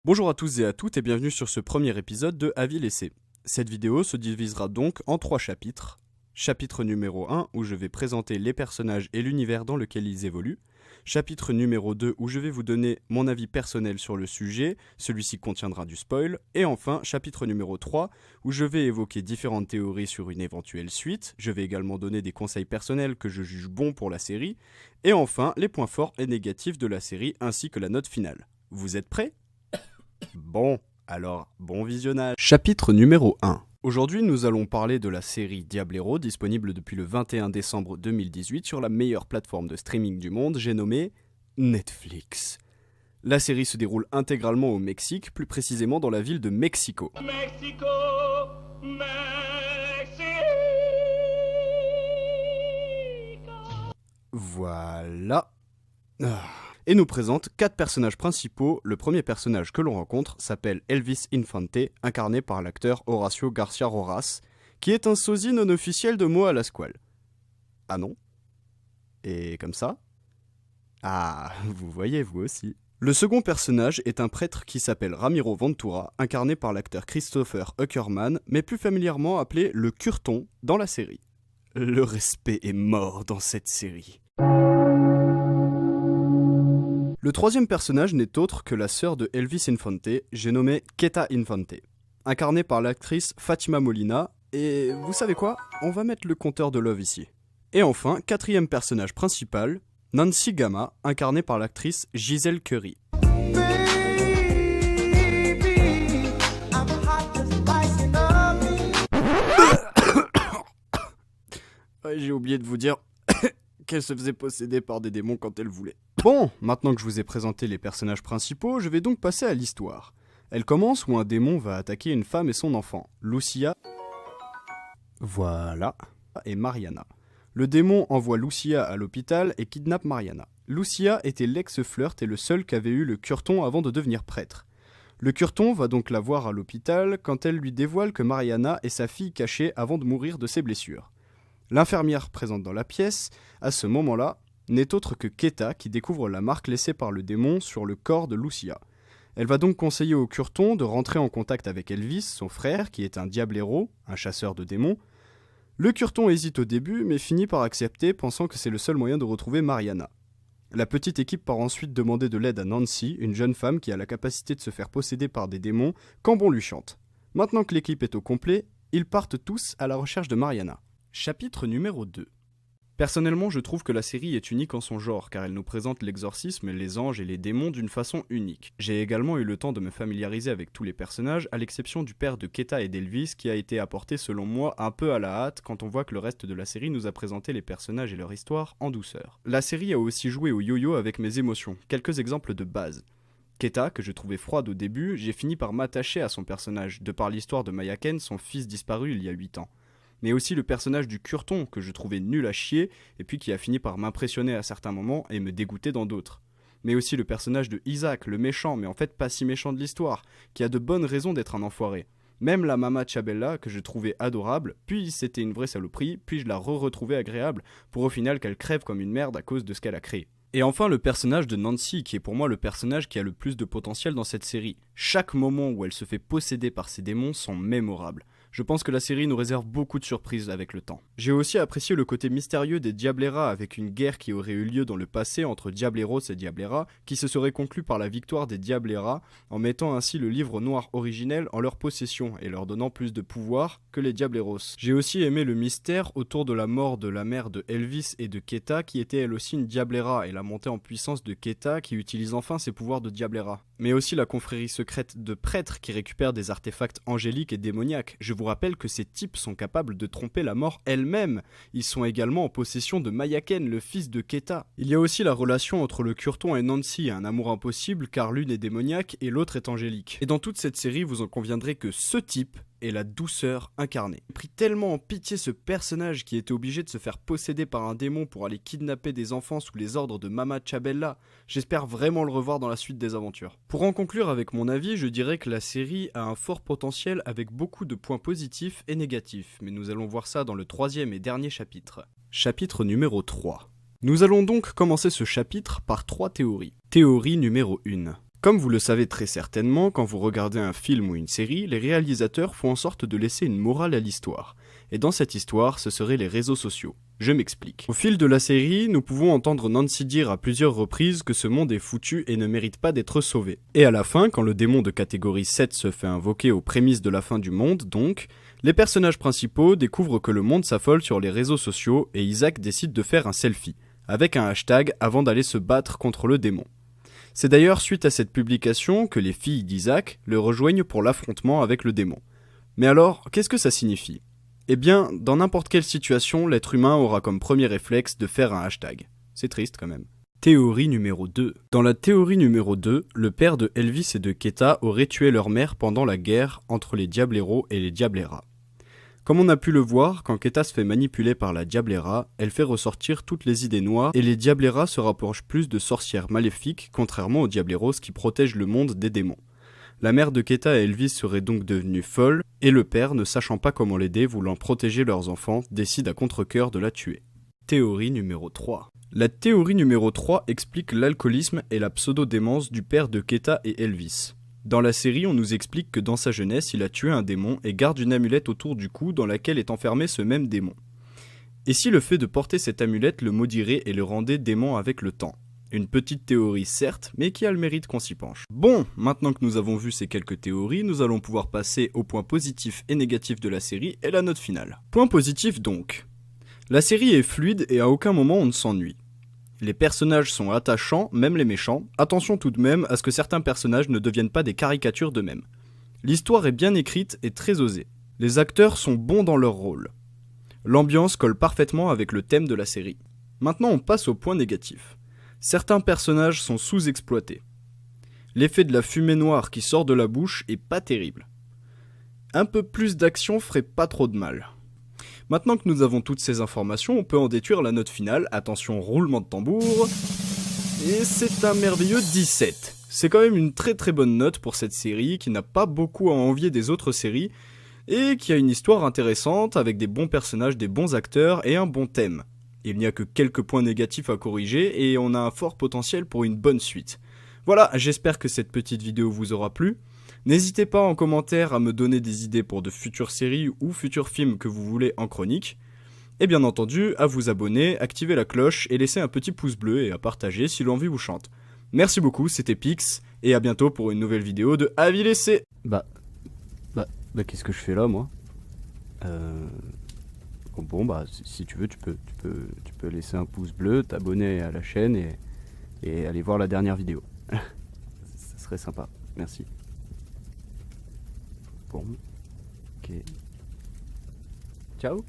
Bonjour à tous et à toutes et bienvenue sur ce premier épisode de Avis laissé. Cette vidéo se divisera donc en 3 chapitres. Chapitre numéro 1 où je vais présenter les personnages et l'univers dans lequel ils évoluent. Chapitre numéro 2 où je vais vous donner mon avis personnel sur le sujet, celui-ci contiendra du spoil. Et enfin, chapitre numéro 3 où je vais évoquer différentes théories sur une éventuelle suite. Je vais également donner des conseils personnels que je juge bons pour la série. Et enfin, les points forts et négatifs de la série ainsi que la note finale. Vous êtes prêts ? Bon, alors, bon visionnage. Chapitre numéro 1. Aujourd'hui, nous allons parler de la série Diablero, disponible depuis le 21 décembre 2018 sur la meilleure plateforme de streaming du monde, j'ai nommé Netflix. La série se déroule intégralement au Mexique, plus précisément dans la ville de Mexico. Mexico, Mexico. Voilà. Et nous présente 4 personnages principaux. Le premier personnage que l'on rencontre s'appelle Elvis Infante, incarné par l'acteur Horacio Garcia Rojas, qui est un sosie non officiel de Moa Lasquale. Ah non ? Et comme ça ? Ah, vous voyez vous aussi. Le second personnage est un prêtre qui s'appelle Ramiro Ventura, incarné par l'acteur Christopher Uckerman, mais plus familièrement appelé le Curton dans la série. Le respect est mort dans cette série. Le troisième personnage n'est autre que la sœur de Elvis Infante, j'ai nommé Keta Infante, incarnée par l'actrice Fatima Molina, et vous savez quoi ? On va mettre le compteur de Love ici. Et enfin, quatrième personnage principal, Nancy Gama, incarnée par l'actrice Giselle Curry. Ouais, j'ai oublié de vous dire qu'elle se faisait posséder par des démons quand elle voulait. Bon, maintenant que je vous ai présenté les personnages principaux, je vais donc passer à l'histoire. Elle commence où un démon va attaquer une femme et son enfant, Lucia, voilà, et Mariana. Le démon envoie Lucia à l'hôpital et kidnappe Mariana. Lucia était l'ex-flirt et le seul qu'avait eu le Curton avant de devenir prêtre. Le Curton va donc la voir à l'hôpital quand elle lui dévoile que Mariana est sa fille cachée avant de mourir de ses blessures. L'infirmière présente dans la pièce, à ce moment-là, n'est autre que Keta qui découvre la marque laissée par le démon sur le corps de Lucia. Elle va donc conseiller au Curton de rentrer en contact avec Elvis, son frère, qui est un diablero, un chasseur de démons. Le Curton hésite au début, mais finit par accepter, pensant que c'est le seul moyen de retrouver Mariana. La petite équipe part ensuite demander de l'aide à Nancy, une jeune femme qui a la capacité de se faire posséder par des démons quand bon lui chante. Maintenant que l'équipe est au complet, ils partent tous à la recherche de Mariana. Chapitre numéro 2. Personnellement, je trouve que la série est unique en son genre, car elle nous présente l'exorcisme, les anges et les démons d'une façon unique. J'ai également eu le temps de me familiariser avec tous les personnages, à l'exception du père de Keta et d'Elvis, qui a été apporté selon moi un peu à la hâte quand on voit que le reste de la série nous a présenté les personnages et leur histoire en douceur. La série a aussi joué au yo-yo avec mes émotions, quelques exemples de base. Keta, que je trouvais froide au début, j'ai fini par m'attacher à son personnage, de par l'histoire de Mayaken, son fils disparu il y a 8 ans. Mais aussi le personnage du Curton, que je trouvais nul à chier, et puis qui a fini par m'impressionner à certains moments et me dégoûter dans d'autres. Mais aussi le personnage de Isaac, le méchant, mais en fait pas si méchant de l'histoire, qui a de bonnes raisons d'être un enfoiré. Même la Mama Chabella, que je trouvais adorable, puis c'était une vraie saloperie, puis je la retrouvais agréable, pour au final qu'elle crève comme une merde à cause de ce qu'elle a créé. Et enfin le personnage de Nancy, qui est pour moi le personnage qui a le plus de potentiel dans cette série. Chaque moment où elle se fait posséder par ses démons sont mémorables. Je pense que la série nous réserve beaucoup de surprises avec le temps. J'ai aussi apprécié le côté mystérieux des Diablera avec une guerre qui aurait eu lieu dans le passé entre Diableros et Diablera, qui se serait conclue par la victoire des Diablera, en mettant ainsi le livre noir originel en leur possession et leur donnant plus de pouvoir que les Diableros. J'ai aussi aimé le mystère autour de la mort de la mère de Elvis et de Keta, qui était elle aussi une Diablera, et la montée en puissance de Keta qui utilise enfin ses pouvoirs de Diablera. Mais aussi la confrérie secrète de prêtres qui récupèrent des artefacts angéliques et démoniaques. Je vous rappelle que ces types sont capables de tromper la mort elle-même. Ils sont également en possession de Mayaken, le fils de Keta. Il y a aussi la relation entre le Curton et Nancy, un amour impossible car l'une est démoniaque et l'autre est angélique. Et dans toute cette série, vous en conviendrez que ce type et la douceur incarnée. J'ai pris tellement en pitié ce personnage qui était obligé de se faire posséder par un démon pour aller kidnapper des enfants sous les ordres de Mama Chabella. J'espère vraiment le revoir dans la suite des aventures. Pour en conclure avec mon avis, je dirais que la série a un fort potentiel avec beaucoup de points positifs et négatifs, mais nous allons voir ça dans le 3e et dernier chapitre. Chapitre numéro 3. Nous allons donc commencer ce chapitre par 3 théories. Théorie numéro 1. Comme vous le savez très certainement, quand vous regardez un film ou une série, les réalisateurs font en sorte de laisser une morale à l'histoire. Et dans cette histoire, ce seraient les réseaux sociaux. Je m'explique. Au fil de la série, nous pouvons entendre Nancy dire à plusieurs reprises que ce monde est foutu et ne mérite pas d'être sauvé. Et à la fin, quand le démon de catégorie 7 se fait invoquer aux prémices de la fin du monde, donc, les personnages principaux découvrent que le monde s'affole sur les réseaux sociaux et Isaac décide de faire un selfie, avec un hashtag avant d'aller se battre contre le démon. C'est d'ailleurs suite à cette publication que les filles d'Isaac le rejoignent pour l'affrontement avec le démon. Mais alors, qu'est-ce que ça signifie ? Eh bien, dans n'importe quelle situation, l'être humain aura comme premier réflexe de faire un hashtag. C'est triste quand même. Théorie numéro 2. Dans la théorie numéro 2, le père de Elvis et de Keta aurait tué leur mère pendant la guerre entre les Diableros et les Diableras. Comme on a pu le voir, quand Keta se fait manipuler par la Diablera, elle fait ressortir toutes les idées noires et les Diableras se rapprochent plus de sorcières maléfiques, contrairement aux Diableros qui protègent le monde des démons. La mère de Keta et Elvis serait donc devenue folle, et le père, ne sachant pas comment l'aider, voulant protéger leurs enfants, décide à contre-cœur de la tuer. Théorie numéro 3. La théorie numéro 3 explique l'alcoolisme et la pseudo-démence du père de Keta et Elvis. Dans la série, on nous explique que dans sa jeunesse, il a tué un démon et garde une amulette autour du cou dans laquelle est enfermé ce même démon. Et si le fait de porter cette amulette le maudirait et le rendait démon avec le temps ? Une petite théorie certes, mais qui a le mérite qu'on s'y penche. Bon, maintenant que nous avons vu ces quelques théories, nous allons pouvoir passer aux points positifs et négatifs de la série et la note finale. Point positif donc. La série est fluide et à aucun moment on ne s'ennuie. Les personnages sont attachants, même les méchants. Attention tout de même à ce que certains personnages ne deviennent pas des caricatures d'eux-mêmes. L'histoire est bien écrite et très osée. Les acteurs sont bons dans leur rôle. L'ambiance colle parfaitement avec le thème de la série. Maintenant on passe au point négatif. Certains personnages sont sous-exploités. L'effet de la fumée noire qui sort de la bouche est pas terrible. Un peu plus d'action ferait pas trop de mal. Maintenant que nous avons toutes ces informations, on peut en déduire la note finale. Attention, roulement de tambour. Et c'est un merveilleux 17. C'est quand même une très très bonne note pour cette série qui n'a pas beaucoup à envier des autres séries et qui a une histoire intéressante avec des bons personnages, des bons acteurs et un bon thème. Il n'y a que quelques points négatifs à corriger et on a un fort potentiel pour une bonne suite. Voilà, j'espère que cette petite vidéo vous aura plu. N'hésitez pas en commentaire à me donner des idées pour de futures séries ou futurs films que vous voulez en chronique. Et bien entendu, à vous abonner, activer la cloche et laisser un petit pouce bleu et à partager si l'envie vous chante. Merci beaucoup, c'était Pix, et à bientôt pour une nouvelle vidéo de Avis laissé. Bah, qu'est-ce que je fais là, moi Bon, bah, si tu veux, tu peux laisser un pouce bleu, t'abonner à la chaîne et aller voir la dernière vidéo. Ça serait sympa, merci. Bon, ok. Ciao.